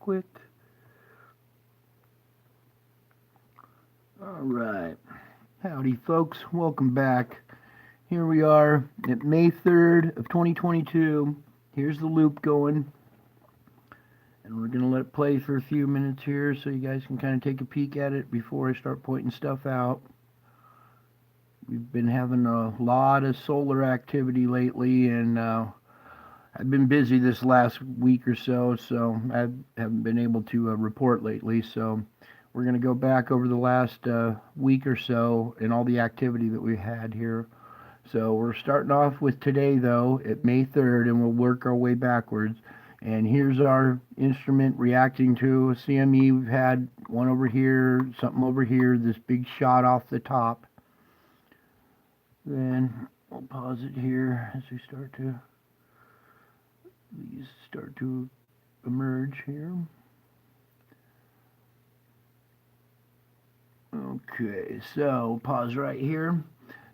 quick. All right. Howdy, folks. Welcome back. Here we are at May 3rd of 2022. Here's the loop going. And we're going to let it play for a few minutes here so you guys can kind of take a peek at it before I start pointing stuff out. We've been having a lot of solar activity lately, and I've been busy this last week or so, so I haven't been able to report lately. So we're going to go back over the last week or so and all the activity that we had here. So we're starting off with today, though, at May 3rd, and we'll work our way backwards. And here's our instrument reacting to a CME. We've had one over here, something over here, this big shot off the top. Then we'll pause it here as we these start to emerge here. Okay, so pause right here.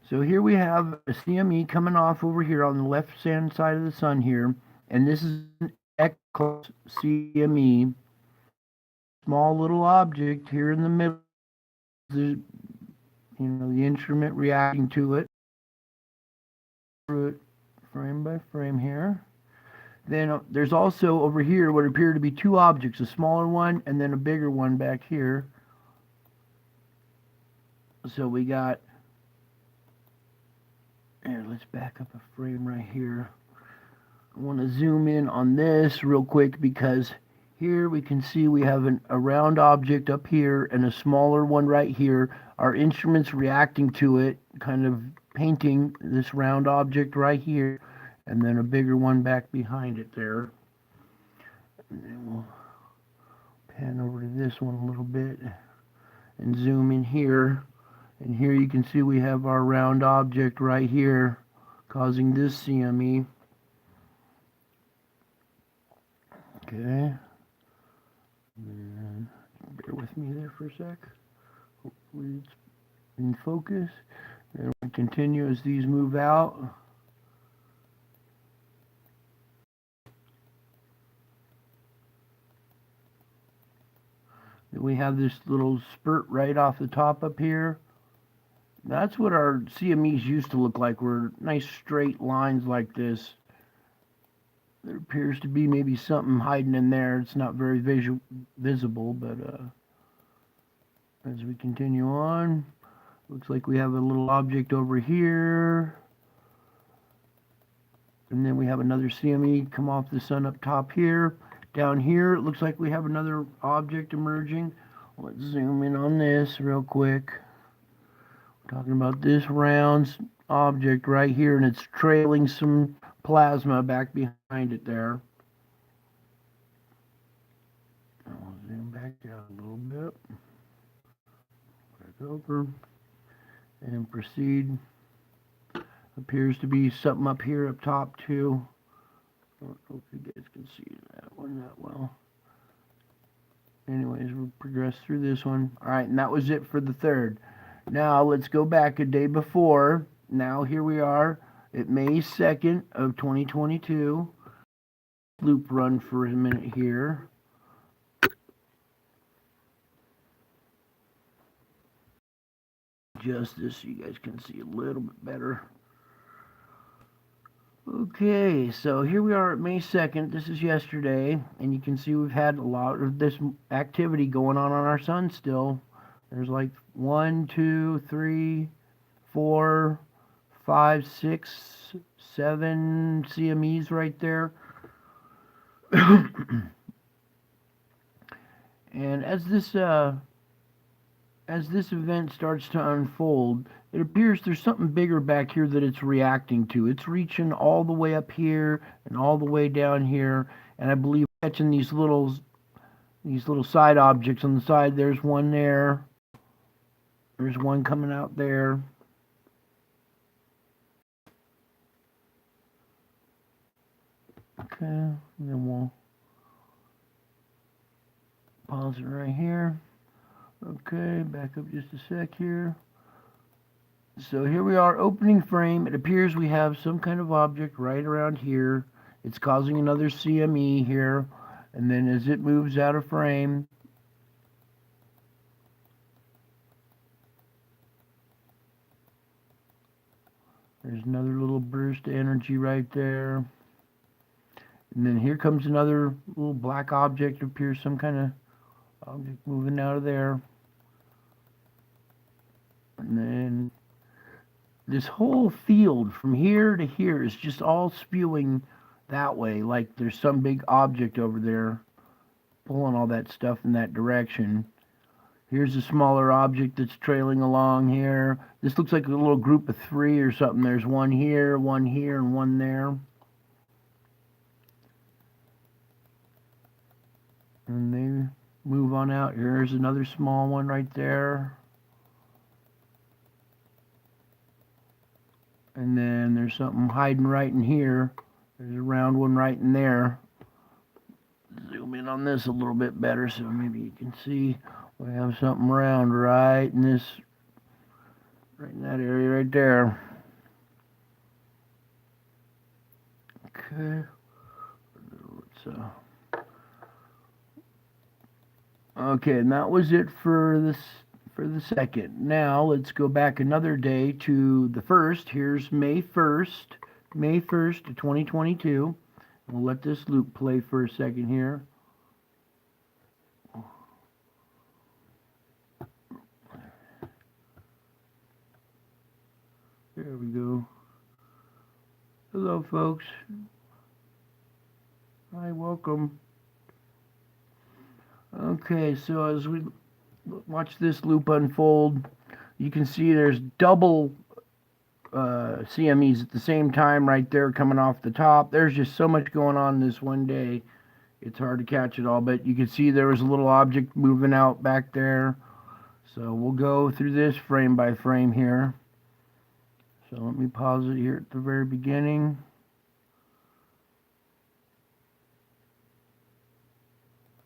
So here we have a CME coming off over here on the left-hand side of the sun here, and this is an X-class CME, small little object here in the middle. The instrument reacting to it frame by frame here. Then there's also over here what appear to be two objects, a smaller one and then a bigger one back here. So we got, here, let's back up a frame right here. I want to zoom in on this real quick because here we can see we have a round object up here and a smaller one right here. Our instrument's reacting to it, kind of painting this round object right here, and then a bigger one back behind it there. And then we'll pan over to this one a little bit and zoom in here. And here you can see we have our round object right here causing this CME. Okay. And bear with me there for a sec. Hopefully it's in focus. And we continue as these move out. Then we have this little spurt right off the top up here. That's what our CMEs used to look like, were nice straight lines like this. There appears to be maybe something hiding in there. It's not very visible, but as we continue on, looks like we have a little object over here. And then we have another CME come off the sun up top here. Down here, it looks like we have another object emerging. Let's zoom in on this real quick. Talking about this round object right here, and it's trailing some plasma back behind it there. I'll zoom back out a little bit. Back over and proceed. Appears to be something up here up top too. I don't know if you guys can see that one that well. Anyways, we'll progress through this one. All right, and that was it for the third. Now let's go back a day before. Now here we are at May 2nd of 2022. Loop run for a minute here. Adjust this so you guys can see a little bit better. Okay, so here we are at May 2nd. This is yesterday, and you can see we've had a lot of this activity going on our sun still. There's like 1, 2, 3, 4, 5, 6, 7 CMEs right there. And as this event starts to unfold, it appears there's something bigger back here that it's reacting to. It's reaching all the way up here and all the way down here, and I believe catching these little side objects on the side. There's one there. There's one coming out there. Okay, and then we'll pause it right here. Okay, back up just a sec here. So here we are, opening frame. It appears we have some kind of object right around here. It's causing another CME here. And then as it moves out of frame, there's another little burst of energy right there. And then here comes another little black object, appears some kind of object moving out of there. And then this whole field from here to here is just all spewing that way, like there's some big object over there pulling all that stuff in that direction. Here's a smaller object that's trailing along here. This looks like a little group of 3 or something. There's one here, and one there. And they move on out. Here's another small one right there. And then there's something hiding right in here. There's a round one right in there. Zoom in on this a little bit better so maybe you can see. We have something round right in this, right in that area right there. Okay. Okay, and that was it for this, for the second. Now let's go back another day to the first. Here's May 1st, May 1st of 2022. We'll let this loop play for a second here. There we go. Hello, folks. Hi, welcome. Okay, so as we watch this loop unfold, you can see there's double CMEs at the same time right there coming off the top. There's just so much going on this one day. It's hard to catch it all, but you can see there was a little object moving out back there. So we'll go through this frame by frame here. So let me pause it here at the very beginning.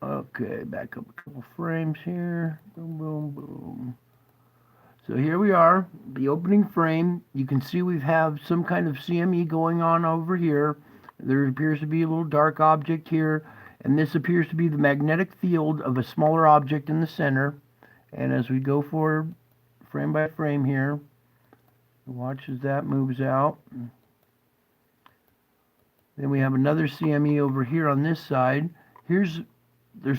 Okay, back up a couple frames here. Boom, boom, boom. So here we are, the opening frame. You can see we have some kind of CME going on over here. There appears to be a little dark object here, and this appears to be the magnetic field of a smaller object in the center. And as we go forward, frame by frame here, watch as that moves out. Then we have another CME over here on this side. There's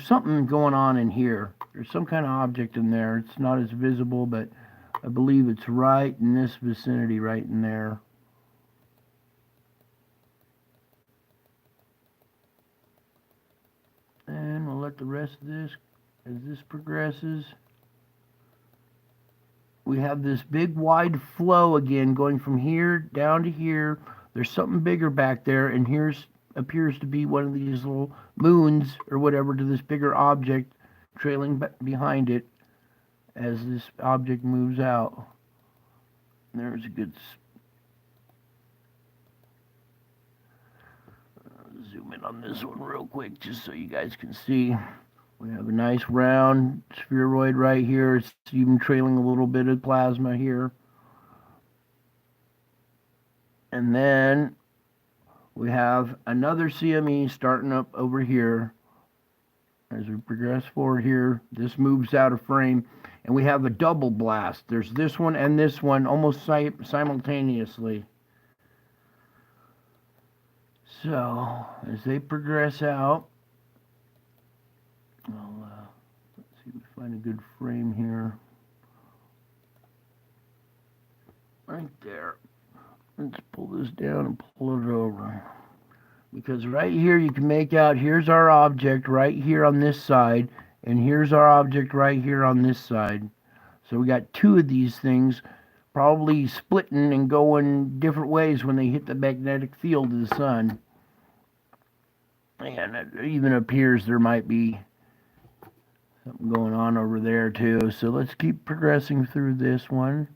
something going on in here. There's some kind of object in there. It's not as visible, but I believe it's right in this vicinity, right in there. And we'll let the rest of this, as this progresses, we have this big wide flow again going from here down to here. There's something bigger back there, and here's appears to be one of these little moons or whatever to this bigger object trailing behind it as this object moves out. There's a good zoom in on this one real quick just so you guys can see. We have a nice round spheroid right here. It's even trailing a little bit of plasma here. And then we have another CME starting up over here. As we progress forward here, this moves out of frame, and we have a double blast. There's this one and this one almost simultaneously. So, as they progress out, let's see if we find a good frame here. Right there. Let's pull this down and pull it over. Because right here you can make out, here's our object right here on this side, and here's our object right here on this side. So we got two of these things probably splitting and going different ways when they hit the magnetic field of the sun. And it even appears there might be something going on over there too. So let's keep progressing through this one.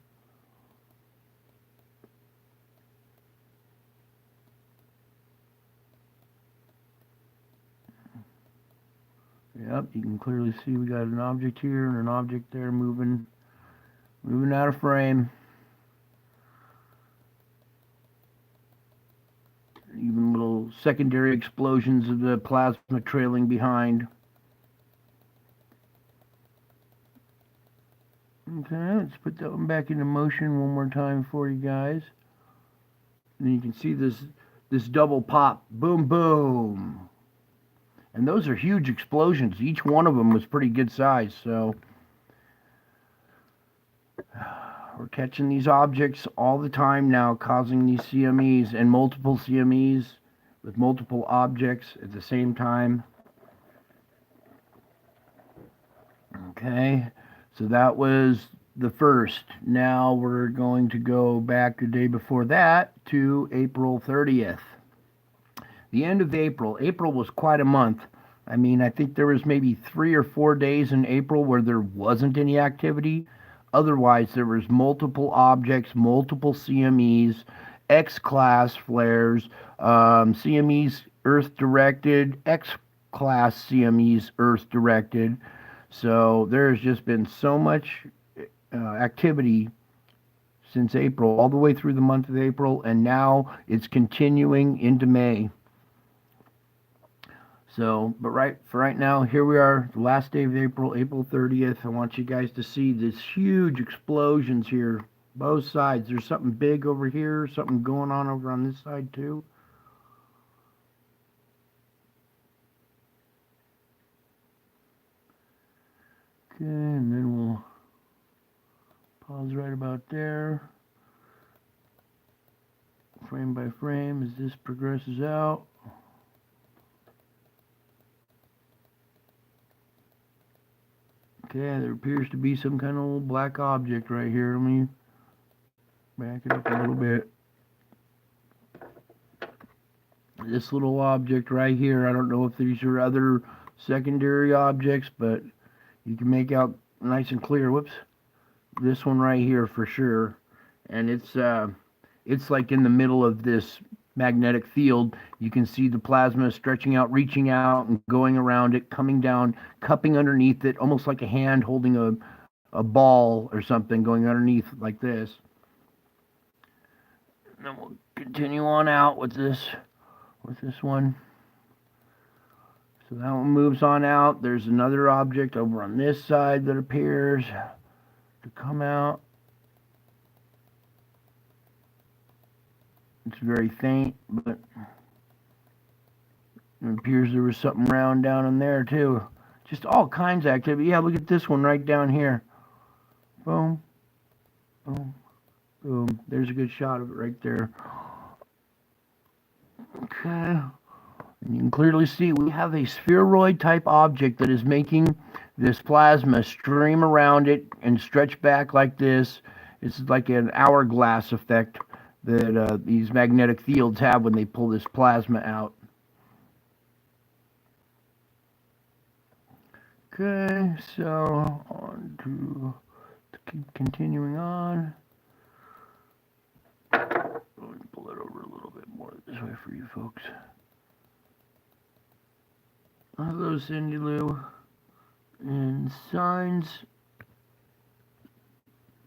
Yep, you can clearly see we got an object here and an object there moving out of frame. Even little little secondary explosions of the plasma trailing behind. Okay, let's put that one back into motion one more time for you guys. And you can see this double pop, boom, boom. And those are huge explosions. Each one of them was pretty good size, so we're catching these objects all the time now, causing these CMEs and multiple CMEs with multiple objects at the same time. Okay, so that was the first. Now we're going to go back the day before that to April 30th. The end of April. April was quite a month. I mean, I think there was maybe 3 or 4 days in April where there wasn't any activity. Otherwise, there was multiple objects, multiple CMEs, X-class flares, CMEs Earth-directed, X-class CMEs Earth-directed. So there's just been so much activity since April, all the way through the month of April, and now it's continuing into May. So, but for right now, here we are, the last day of April, April 30th. I want you guys to see these huge explosions here, both sides. There's something big over here, something going on over on this side too. Okay, and then we'll pause right about there, frame by frame, as this progresses out. Okay, there appears to be some kind of little black object right here. Let me back it up a little bit. This little object right here, I don't know if these are other secondary objects, but you can make out nice and clear. Whoops. This one right here for sure. And it's like in the middle of this magnetic field. You can see the plasma stretching out, reaching out, and going around it, coming down, cupping underneath it, almost like a hand holding a ball or something, going underneath like this. And then we'll continue on out with this one. So that one moves on out. There's another object over on this side that appears to come out. It's very faint, but it appears there was something round down in there too. Just all kinds of activity. Yeah, look at this one right down here. Boom, boom, boom. There's a good shot of it right there. Okay. And you can clearly see we have a spheroid type object that is making this plasma stream around it and stretch back like this. It's like an hourglass effect that these magnetic fields have when they pull this plasma out. Okay, so on to keep continuing on. Let me pull it over a little bit more this way for you folks. Hello, Cindy Lou. And Signs.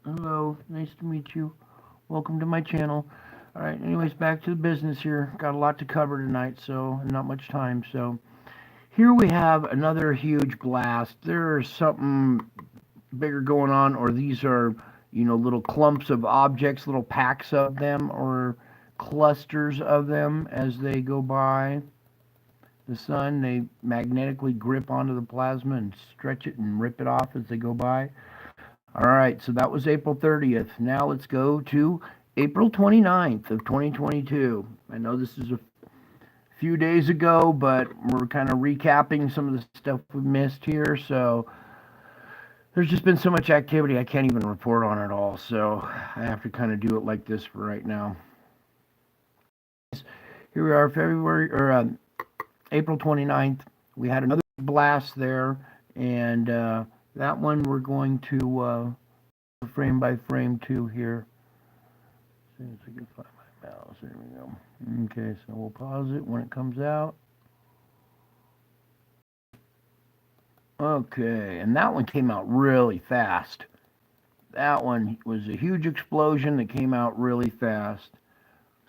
Hello, nice to meet you. Welcome to my channel. All right, anyways, back to the business here. Got a lot to cover tonight, so not much time. So here we have another huge blast. There's something bigger going on, or these are, you know, little clumps of objects, little packs of them, or clusters of them as they go by the sun. They magnetically grip onto the plasma and stretch it and rip it off as they go by. All right, so that was April 30th. Now let's go to April 29th of 2022. I know this is a few days ago, but we're kind of recapping some of the stuff we missed here. So there's just been so much activity, I can't even report on it all. So I have to kind of do it like this for right now. Here we are, April 29th. We had another blast there, and that one we're going to frame by frame too here. As soon as I can find my mouse, there we go. Okay, so we'll pause it when it comes out. Okay, and that one came out really fast. That one was a huge explosion that came out really fast.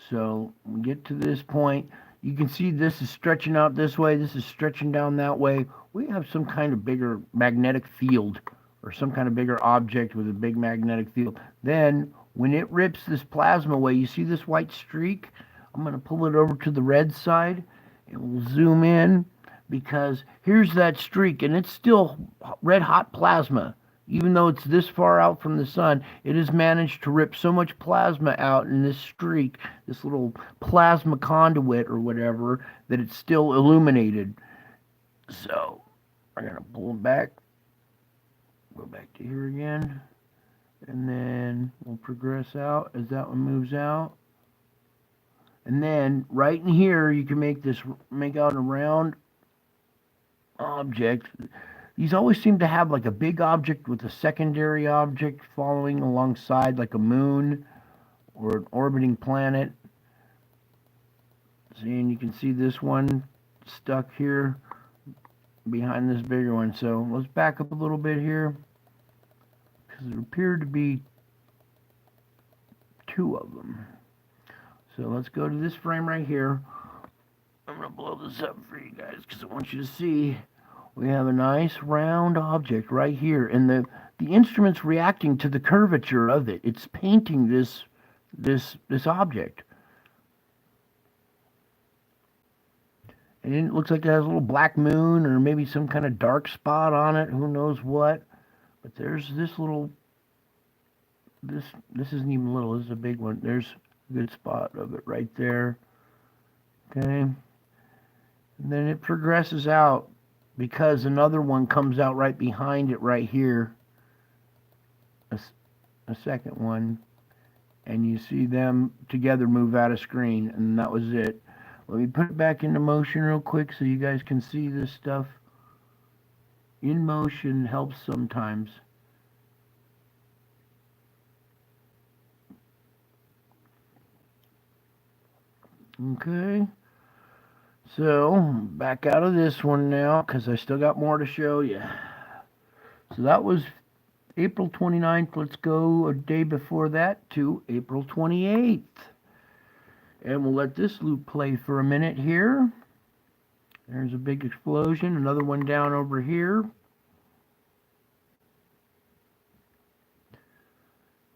So we get to this point, You can see this is stretching out this way, this is stretching down that way. We have some kind of bigger magnetic field, or some kind of bigger object with a big magnetic field. Then, when it rips this plasma away, you see this white streak? I'm going to pull it over to the red side, and we'll zoom in, because here's that streak, and it's still red hot plasma. Even though it's this far out from the sun, it has managed to rip so much plasma out in this streak, this little plasma conduit or whatever, that it's still illuminated. So, we're going to pull it back, go back to here again, and then we'll progress out as that one moves out. And then, right in here, you can make out a round object. These always seem to have like a big object with a secondary object following alongside, like a moon or an orbiting planet. See, and you can see this one stuck here behind this bigger one. So let's back up a little bit here, because there appear to be two of them. So let's go to this frame right here. I'm going to blow this up for you guys because I want you to see. We have a nice round object right here, and the instrument's reacting to the curvature of it. It's painting this object. And it looks like it has a little black moon or maybe some kind of dark spot on it, who knows what. But there's this little, this isn't even little, this is a big one. There's a good spot of it right there. Okay. And then it progresses out, because another one comes out right behind it right here, a second one, and you see them together move out of screen, and that was it. Let me put it back into motion real quick so you guys can see this stuff. In motion helps sometimes. Okay. So, back out of this one now, because I still got more to show you. So that was April 29th. Let's go a day before that to April 28th. And we'll let this loop play for a minute here. There's a big explosion. Another one down over here.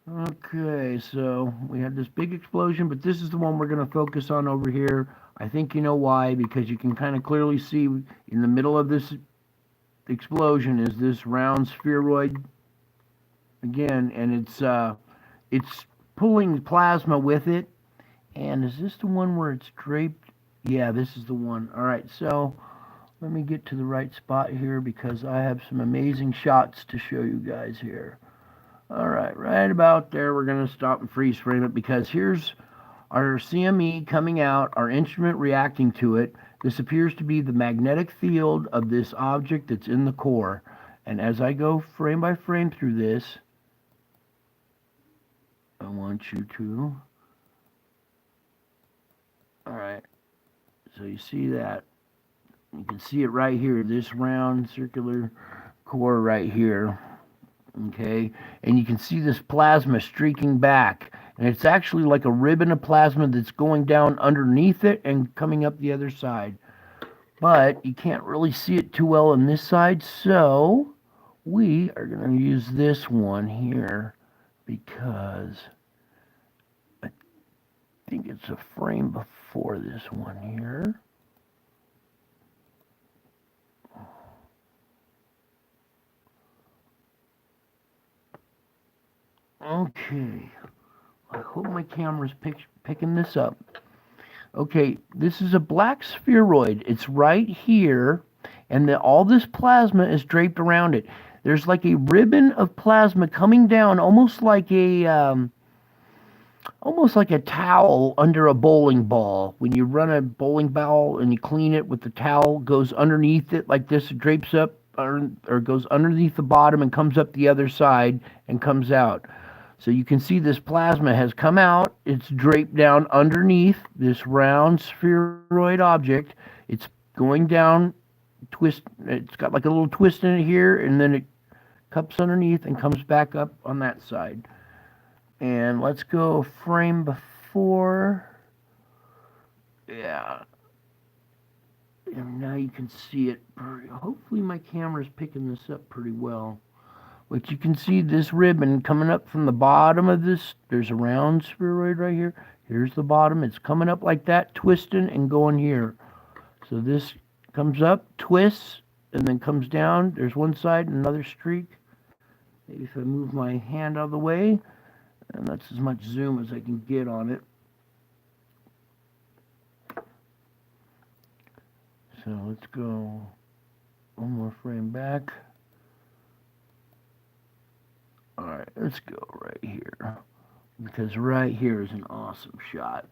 Okay, so we had this big explosion, but this is the one we're going to focus on over here. I think you know why, because you can kind of clearly see in the middle of this explosion is this round spheroid again, and it's pulling plasma with it. And is this the one where it's draped? Yeah, this is the one. All right, so let me get to the right spot here, because I have some amazing shots to show you guys here. All right, right about there, we're going to stop and freeze frame it, because here's our CME coming out, our instrument reacting to it. This appears to be the magnetic field of this object that's in the core. And as I go frame by frame through this, I want you to... All right, so you see that. You can see it right here, this round circular core right here. Okay, and you can see this plasma streaking back, and it's actually like a ribbon of plasma that's going down underneath it and coming up the other side. But you can't really see it too well on this side, so we are going to use this one here, because I think it's a frame before this one here. Okay, I hope my camera's picking this up. Okay, this is a black spheroid. It's right here, and all this plasma is draped around it. There's like a ribbon of plasma coming down, almost like a towel under a bowling ball. When you run a bowling ball and you clean it with the towel, goes underneath it like this, it drapes up, or goes underneath the bottom and comes up the other side and comes out. So you can see this plasma has come out. It's draped down underneath this round spheroid object. It's going down, twist. It's got like a little twist in it here, and then it cups underneath and comes back up on that side. And let's go frame before. Yeah, And now you can see it. Hopefully my camera's picking this up pretty well. But you can see this ribbon coming up from the bottom of this. There's a round spheroid right here. Here's the bottom. It's coming up like that, twisting and going here. So this comes up, twists, and then comes down. There's one side, another streak. Maybe if I move my hand out of the way, and that's as much zoom as I can get on it. So let's go one more frame back. Alright, let's go right here. Because right here is an awesome shot.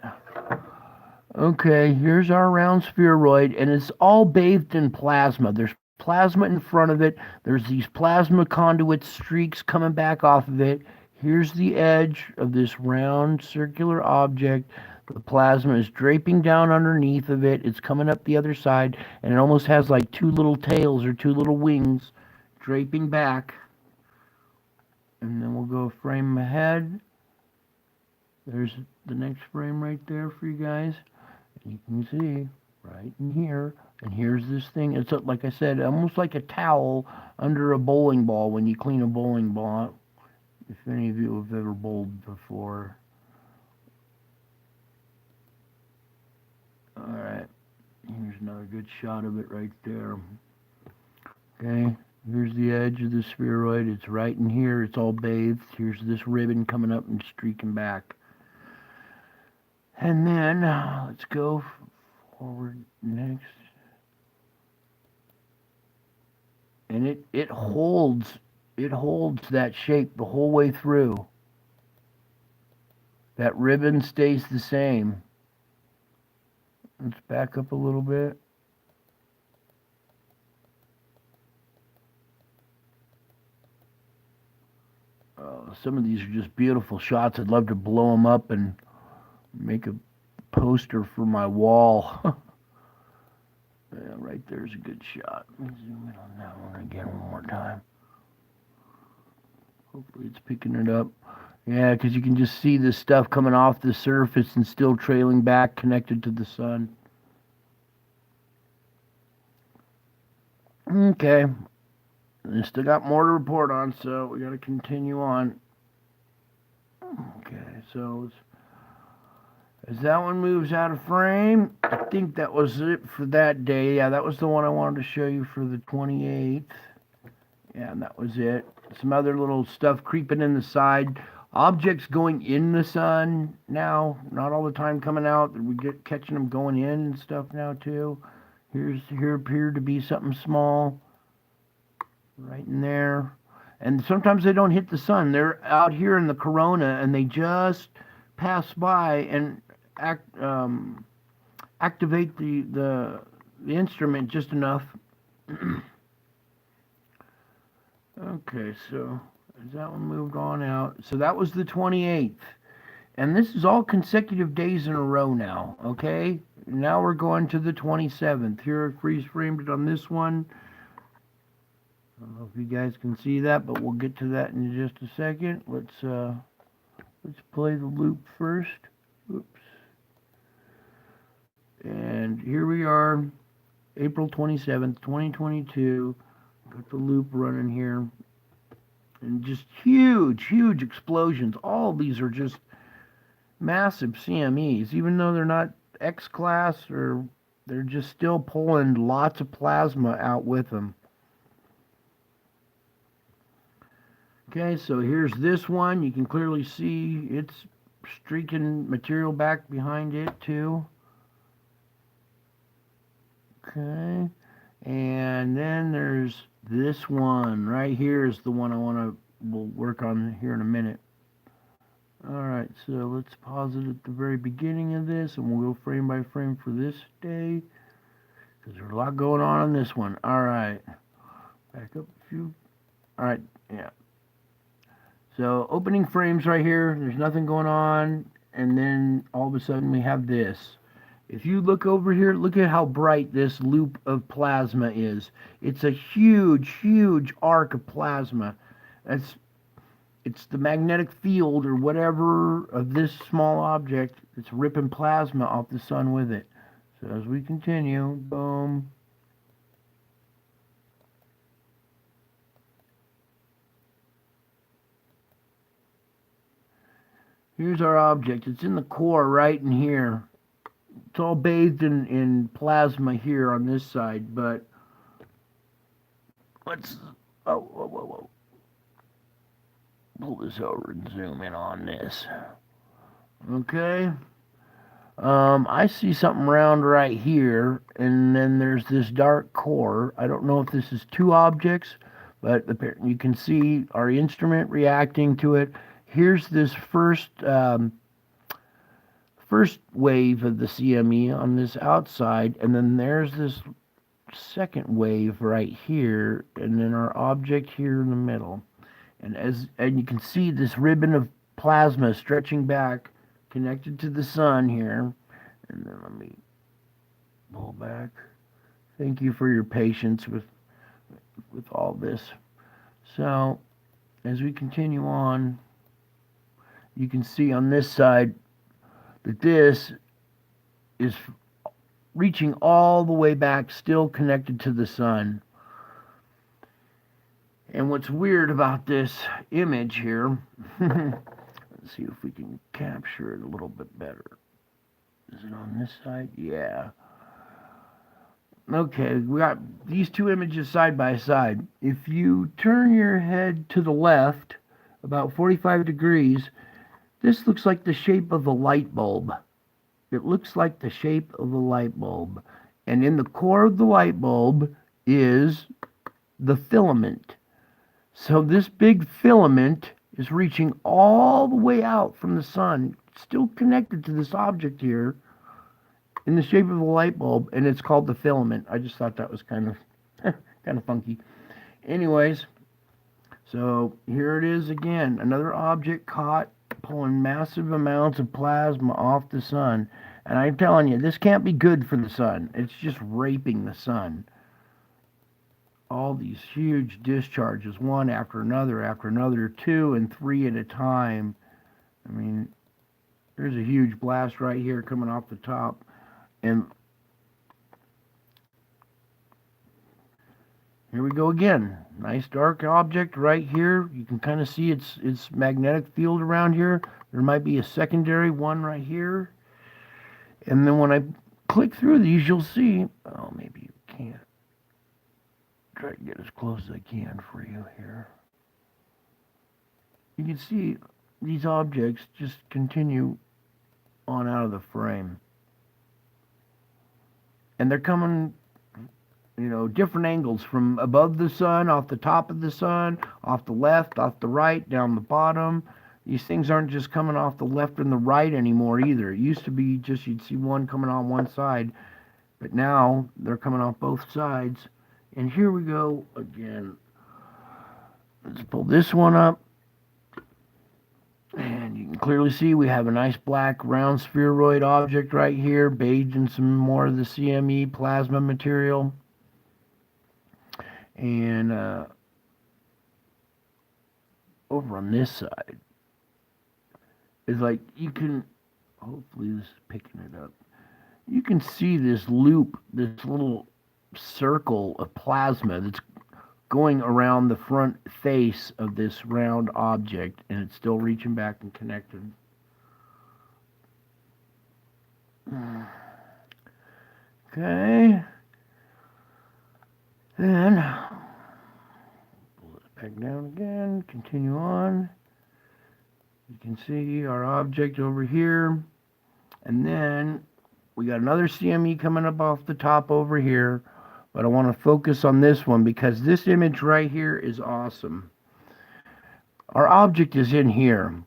Okay, here's our round spheroid, and it's all bathed in plasma. There's plasma in front of it. There's these plasma conduit streaks coming back off of it. Here's the edge of this round circular object. The plasma is draping down underneath of it. It's coming up the other side, and it almost has like two little tails or two little wings draping back. And then we'll go a frame ahead. There's the next frame right there for you guys. And you can see right in here. And here's this thing. It's, like I said, almost like a towel under a bowling ball when you clean a bowling ball. If any of you have ever bowled before. Alright, here's another good shot of it right there. Okay, here's the edge of the spheroid. It's right in here. It's all bathed. Here's this ribbon coming up and streaking back. And then, let's go forward next. And it holds that shape the whole way through. That ribbon stays the same. Let's back up a little bit. Some of these are just beautiful shots. I'd love to blow them up and make a poster for my wall. Yeah, right there's a good shot. Let me zoom in on that one again one more time. Hopefully it's picking it up. Yeah, because you can just see this stuff coming off the surface and still trailing back, connected to the sun. Okay. I still got more to report on, so we got to continue on. Okay, so as that one moves out of frame, I think that was it for that day. Yeah, that was the one I wanted to show you for the 28th. Yeah, and that was it. Some other little stuff creeping in the side. Objects going in the sun now, not all the time coming out. We get catching them going in and stuff now too. Here appeared to be something small right in there. And sometimes they don't hit the sun. They're out here in the corona and they just pass by and activate the instrument just enough. Okay, so as that one moved on out, so that was the 28th. And this is all consecutive days in a row now, okay? Now we're going to the 27th. Here I freeze framed it on this one. I don't know if you guys can see that, but we'll get to that in just a second. Let's play the loop first. Oops. And here we are, April 27th, 2022. Got the loop running here. And just huge, huge explosions. All of these are just massive CMEs, even though they're not X-class, or they're just still pulling lots of plasma out with them. Okay, so here's this one. You can clearly see it's streaking material back behind it too. Okay, and then there's this one right here is the one we'll work on here in a minute. Alright, so let's pause it at the very beginning of this, and we'll go frame by frame for this day, because there's a lot going on this one. Alright, back up a few. Alright, yeah. So, opening frames right here, there's nothing going on, and then all of a sudden we have this. If you look over here, look at how bright this loop of plasma is. It's a huge, huge arc of plasma. It's the magnetic field or whatever of this small object that's ripping plasma off the sun with it. So as we continue, boom. Here's our object. It's in the core right in here. It's all bathed in plasma here on this side, but let's, whoa. Pull this over and zoom in on this. Okay. I see something round right here, and then there's this dark core. I don't know if this is two objects, but you can see our instrument reacting to it. Here's this first wave of the CME on this outside, and then there's this second wave right here, and then our object here in the middle. And you can see this ribbon of plasma stretching back, connected to the sun here. And then let me pull back. Thank you for your patience with all this. So as we continue on, you can see on this side that this is reaching all the way back, still connected to the sun. And what's weird about this image here, let's see if we can capture it a little bit better. Is it on this side? Yeah. Okay, we got these two images side by side. If you turn your head to the left about 45 degrees, this looks like the shape of a light bulb. It looks like the shape of a light bulb. And in the core of the light bulb is the filament. So this big filament is reaching all the way out from the sun, still connected to this object here in the shape of a light bulb, and it's called the filament. I just thought that was kind of funky. Anyways, so here it is again, another object caught pulling massive amounts of plasma off the sun. And I'm telling you, this can't be good for the sun. It's just raping the sun. All these huge discharges, one after another, 2 and 3 at a time. I mean, there's a huge blast right here coming off the top. And here we go again. Nice dark object right here. You can kind of see its magnetic field around here. There might be a secondary one right here. And then when I click through these, you'll see, oh, maybe you can't. Try to get as close as I can for you here. You can see these objects just continue on out of the frame. And they're coming, different angles from above the sun, off the top of the sun, off the left, off the right, down the bottom. These things aren't just coming off the left and the right anymore either. It used to be just you'd see one coming on one side, but now they're coming off both sides. And here we go again. Let's pull this one up. And you can clearly see we have a nice black round spheroid object right here, bathed in some more of the CME plasma material. And over on this side is like you can, hopefully this is picking it up. You can see this loop, this little circle of plasma that's going around the front face of this round object, and it's still reaching back and connected. Okay. Then pull it back down again, continue on. You can see our object over here, and then we got another CME coming up off the top over here. But I want to focus on this one because this image right here is awesome. Our object is in here.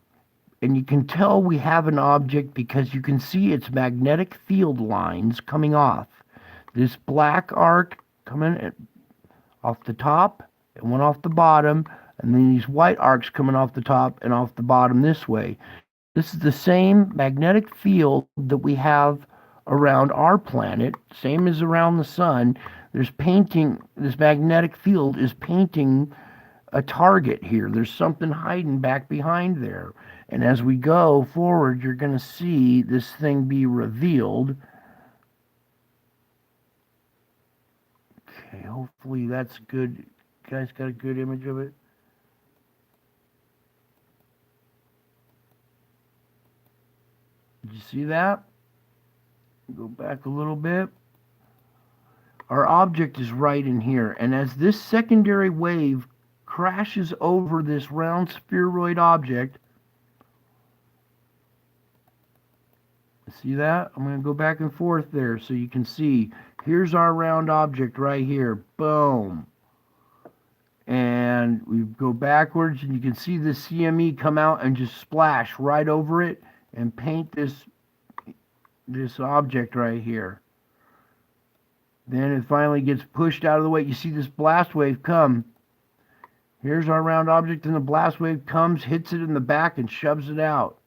And you can tell we have an object because you can see its magnetic field lines coming off. This black arc coming off the top and one off the bottom. And then these white arcs coming off the top and off the bottom this way. This is the same magnetic field that we have around our planet. Same as around the sun. There's painting, this magnetic field is painting a target here. There's something hiding back behind there. And as we go forward, you're going to see this thing be revealed. Okay, hopefully that's good. You guys got a good image of it? Did you see that? Go back a little bit. Our object is right in here, and as this secondary wave crashes over this round spheroid object, see that? I'm going to go back and forth there so you can see. Here's our round object right here. Boom. And we go backwards, and you can see the CME come out and just splash right over it and paint this object right here. Then it finally gets pushed out of the way. You see this blast wave come. Here's our round object, and the blast wave comes, hits it in the back, and shoves it out.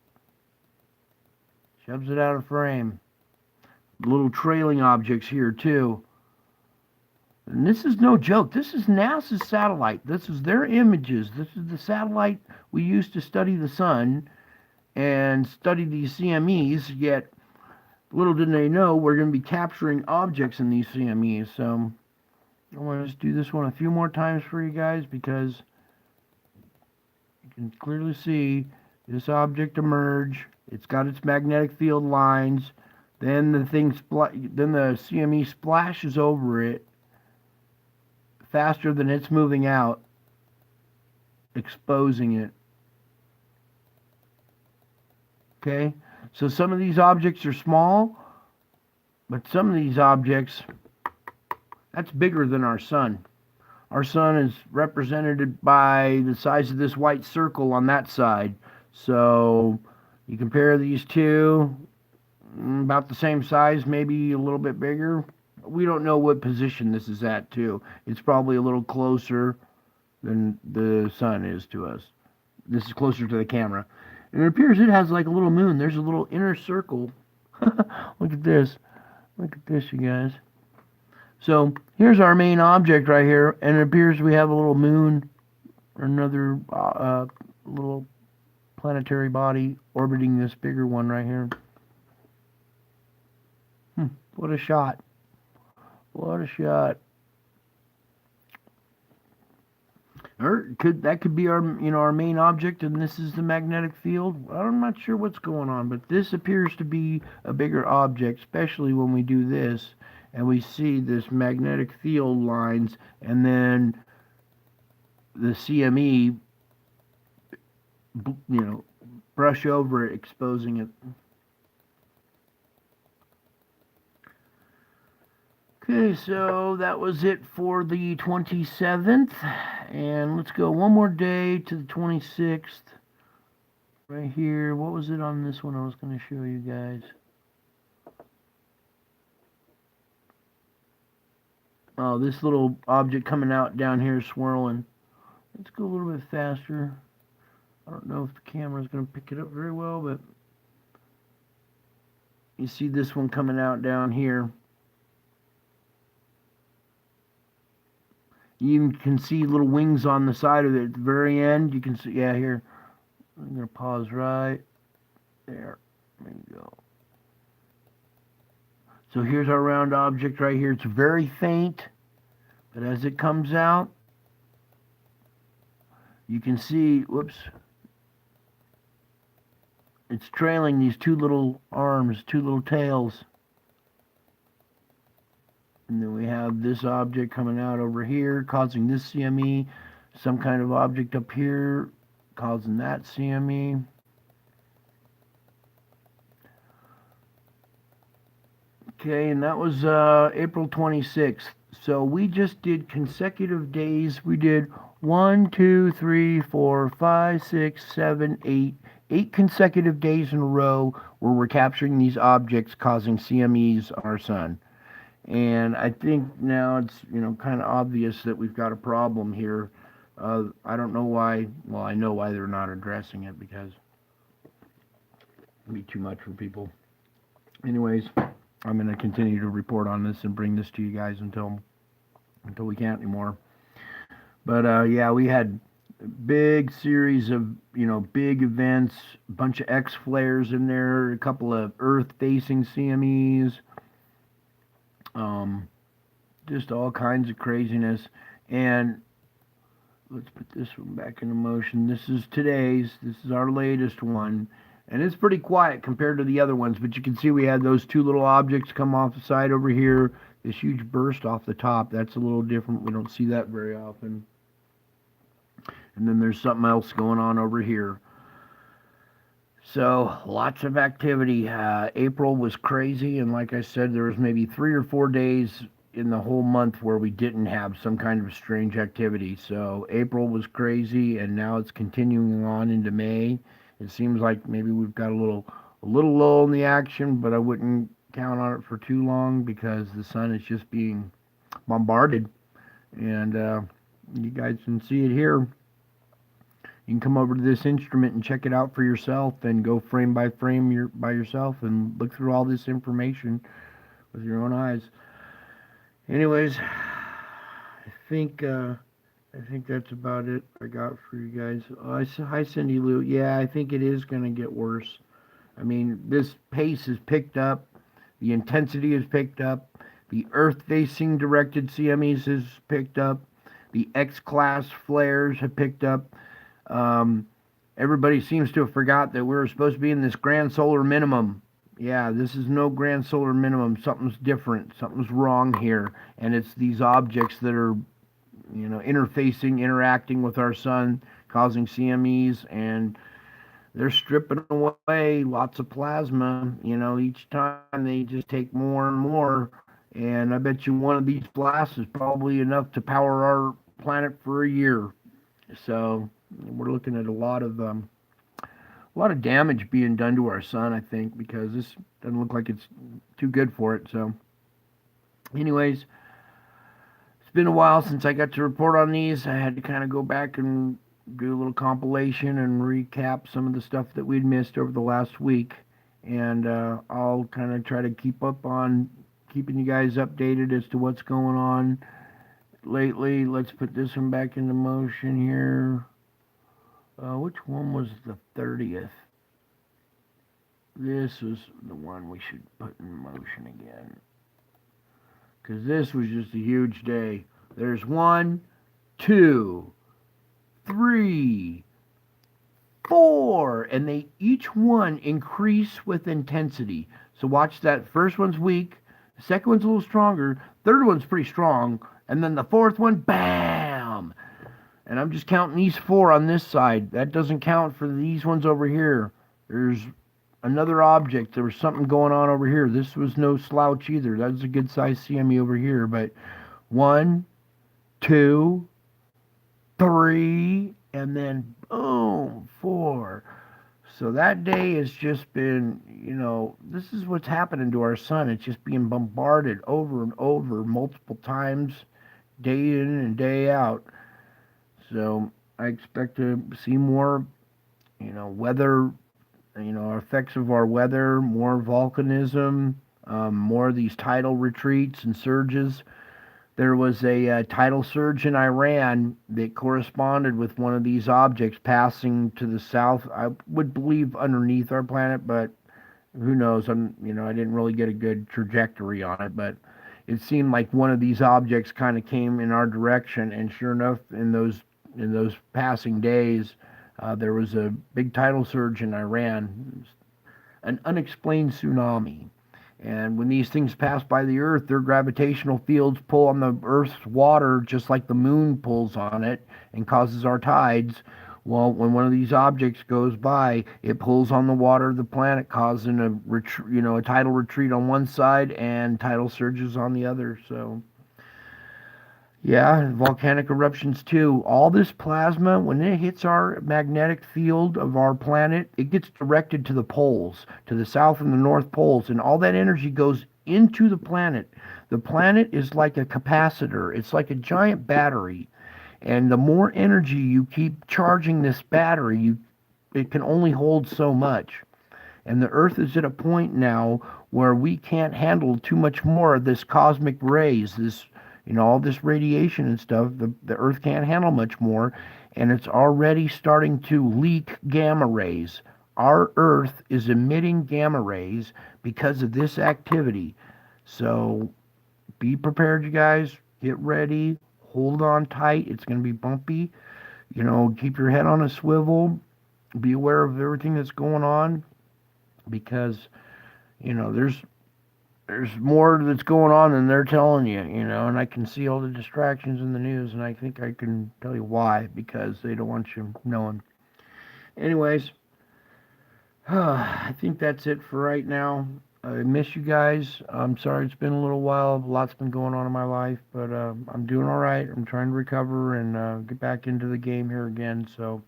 Shoves it out of frame. Little trailing objects here, too. And this is no joke. This is NASA's satellite. This is their images. This is the satellite we use to study the sun and study these CMEs, yet little did they know we're going to be capturing objects in these CMEs. So I want to just do this one a few more times for you guys because you can clearly see this object emerge. It's got its magnetic field lines. Then the CME splashes over it faster than it's moving out, exposing it. Okay? So some of these objects are small, but some of these objects, that's bigger than our sun. Our sun is represented by the size of this white circle on that side. So you compare these two, about the same size, maybe a little bit bigger. We don't know what position this is at, too. It's probably a little closer than the sun is to us. This is closer to the camera. And it appears it has like a little moon. There's a little inner circle. Look at this. Look at this, you guys. So here's our main object right here, and it appears we have a little moon or another little planetary body orbiting this bigger one right here. What a shot. What a shot. Or that could be our main object, and this is the magnetic field. I'm not sure what's going on, but this appears to be a bigger object, especially when we do this and we see this magnetic field lines and then the CME brush over it, exposing it. Okay, so that was it for the 27th, and let's go one more day to the 26th. Right here, what was it on this one I was going to show you guys? Oh, this little object coming out down here swirling. Let's go a little bit faster. I don't know if the camera is going to pick it up very well, but you see this one coming out down here. You even can see little wings on the side of it at the very end. You can see, yeah, here. I'm going to pause right there. There you go. So here's our round object right here. It's very faint, but as it comes out, you can see, whoops, it's trailing these two little arms, two little tails. And then we have this object coming out over here, causing this CME. Some kind of object up here, causing that CME. Okay, and that was April 26th. So we just did consecutive days. We did 1, 2, 3, 4, 5, 6, 7, 8. 8 consecutive days in a row where we're capturing these objects causing CMEs on our sun. And I think now it's, kind of obvious that we've got a problem here. I don't know why. Well, I know why they're not addressing it, because it'd be too much for people. Anyways, I'm going to continue to report on this and bring this to you guys until we can't anymore. But yeah, we had a big series of big events, a bunch of X flares in there, a couple of Earth-facing CMEs. just all kinds of craziness. And let's put this one back into motion. This is our latest one. And it's pretty quiet compared to the other ones, but you can see we had those two little objects come off the side over here. This huge burst off the top. That's a little different. We don't see that very often. And then there's something else going on over here. So lots of activity. April was crazy, and like I said, there was maybe 3 or 4 days in the whole month where we didn't have some kind of strange activity. So April was crazy, and now it's continuing on into May. It seems like maybe we've got a little lull in the action, but I wouldn't count on it for too long because the sun is just being bombarded, and you guys can see it here. You can come over to this instrument and check it out for yourself and go frame by frame by yourself and look through all this information with your own eyes. Anyways, I think that's about it I got for you guys. Hi, Cindy Lou. Yeah, I think it is going to get worse. I mean, this pace has picked up. The intensity has picked up. The Earth-facing directed CMEs has picked up. The X-class flares have picked up. Everybody seems to have forgot that we're supposed to be in this grand solar minimum. Yeah, this is no grand solar minimum. Something's different. Something's wrong here. And it's these objects that are, interacting with our sun, causing CMEs, and they're stripping away lots of plasma. Each time they just take more and more. And I bet you one of these blasts is probably enough to power our planet for a year. So we're looking at a lot of damage being done to our sun, I think, because this doesn't look like it's too good for it. So anyways, it's been a while since I got to report on these. I had to kind of go back and do a little compilation and recap some of the stuff that we'd missed over the last week. And I'll kind of try to keep up on keeping you guys updated as to what's going on lately. Let's put this one back into motion here. Which one was the 30th? This was the one we should put in motion again, because this was just a huge day. There's 1, 2, 3, 4, and they each one increase with intensity. So watch that. First one's weak, the second one's a little stronger, third one's pretty strong, and then the fourth one, bam! And I'm just counting these 4 on this side. That doesn't count for these ones over here. There's another object. There was something going on over here. This was no slouch either. That's a good size CME over here. But 1, 2, 3, and then boom, 4. So that day has just been, this is what's happening to our sun. It's just being bombarded over and over multiple times, day in and day out. So I expect to see more, weather, effects of our weather, more volcanism, more of these tidal retreats and surges. There was a tidal surge in Iran that corresponded with one of these objects passing to the south. I would believe underneath our planet, but who knows? I didn't really get a good trajectory on it, but it seemed like one of these objects kind of came in our direction, and sure enough, in those passing days, there was a big tidal surge in Iran, an unexplained tsunami. And when these things pass by the Earth, their gravitational fields pull on the Earth's water just like the moon pulls on it and causes our tides. Well, when one of these objects goes by, it pulls on the water of the planet, causing a tidal retreat on one side and tidal surges on the other. So yeah, volcanic eruptions too. All this plasma, when it hits our magnetic field of our planet, it gets directed to the poles, to the south and the north poles, and all that energy goes into the planet. The planet is like a capacitor. It's like a giant battery. And the more energy you keep charging this battery, it can only hold so much. And the Earth is at a point now where we can't handle too much more of this cosmic rays, all this radiation and stuff. The Earth can't handle much more, and it's already starting to leak gamma rays. Our Earth is emitting gamma rays because of this activity. So be prepared, you guys. Get ready. Hold on tight. It's going to be bumpy. You know, keep your head on a swivel. Be aware of everything that's going on, because, you know, there's more that's going on than they're telling you, you know, and I can see all the distractions in the news, and I think I can tell you why, because they don't want you knowing. Anyways, I think that's it for right now. I miss you guys. I'm sorry it's been a little while. A lot's been going on in my life, but I'm doing all right. I'm trying to recover and get back into the game here again. So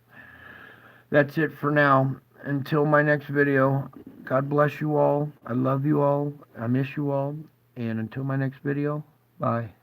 that's it for now. Until my next video, God bless you all. I love you all. I miss you all. And until my next video, bye.